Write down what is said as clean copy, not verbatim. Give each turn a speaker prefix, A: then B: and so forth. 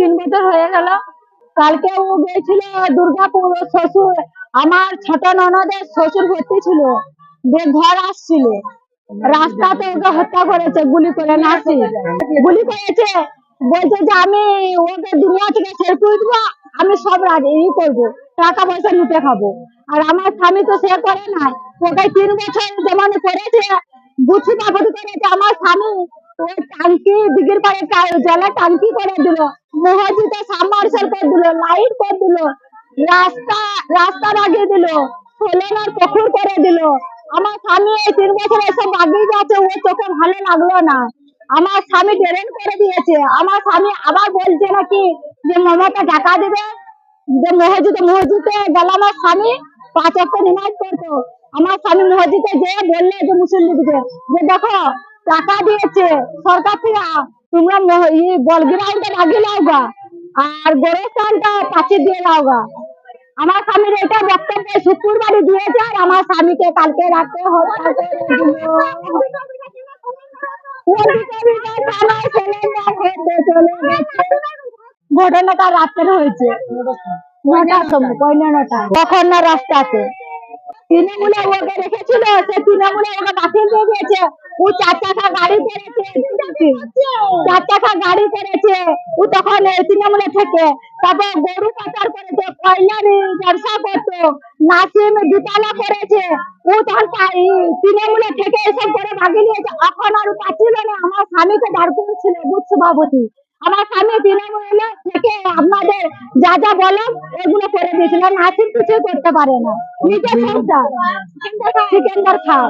A: 3 বছর হয়ে গেল। কালকে ও গেছিল দুর্গাপুর, শ্বশুর আমার ছোট ননদের শ্বশুর ভর্তি ছিল, যে ঘর আসছিল, রাস্তাতে ওকে হত্যা করেছে গুলি করে, নাসি গুলি করেছে। বলছে যে আমি ওকে দুনিয়া থেকে শেষ করে দেবো, আমি সব রাজি করবো, টাকা পয়সা নিতে খাবো। আর আমার স্বামী তো সে করে নাই, ওকে 3 বছর যেমন করেছে, বুঝি বাবদ করেছে। আমার স্বামী ওই টাঙ্কি দিঘির পাড়ে জলে টাঙ্কি করে দিল, মসজিদে সাবমার্সেল করে দিল, লাইট করে দিল, রাস্তা রাস্তা বাগিয়ে দিল, সোলার পুকুর করে দিল। আমার স্বামী এই 3 বছর এসব বাগিয়ে যাচ্ছে, ও চোখে ভালো লাগলো না। আমার স্বামী ট্রেন করে দিয়েছে। আমার স্বামী আবার বলছে নাকি যে মমতা টাকা দেবে, যে মসজিদে গেল। আমার স্বামী 5 ওয়াক্ত নামাজ পড়তো। আমার স্বামী মসজিদে যে বললে যে মুসলিমদের যে দেখো টাকা দিয়েছে সরকার থেকে, তোমরা বল গ্রাউন্ডে লাগিয়ে লাও গা, আর গোরস্থানটা পাশে দিয়ে লাও গা। আমার স্বামীর এটা বক্তব্য শুক্রবারই দিয়েছে, আর আমার স্বামীকে কালকে রাতে হত্যা করে দিল। ঘটনাটা রাতের হয়েছে, 9টার সময়, 9:30। তখন না রাস্তাতে তৃণমূলে ওকে রেখেছিল, সে তৃণমূলে ওকে বাতিল দিয়ে দিয়েছে। ও 4 চাকা গাড়ি করেছে, 4 চাকা গাড়ি করেছে ও তখন তৃণমূলে থেকে। তারপর গরু পাচার করেছে, কয়লারি ব্যবসা করতো, নাসিম দুতলা করেছে। ও তখন তৃণমূলে থেকে এসব করে ভাগিয়ে নিয়েছে। এখন আর পাচ্ছিল না। আমার স্বামীকে দাঁড় করেছিল বুথ সভাপতি। আমার স্বামী তৃণমূলে থেকে আপনাদের যা যা বলো এগুলো করে দিয়েছিল। নাসিম কিছু করতে পারে না, নিজের সংসার সিকেন্দার খান।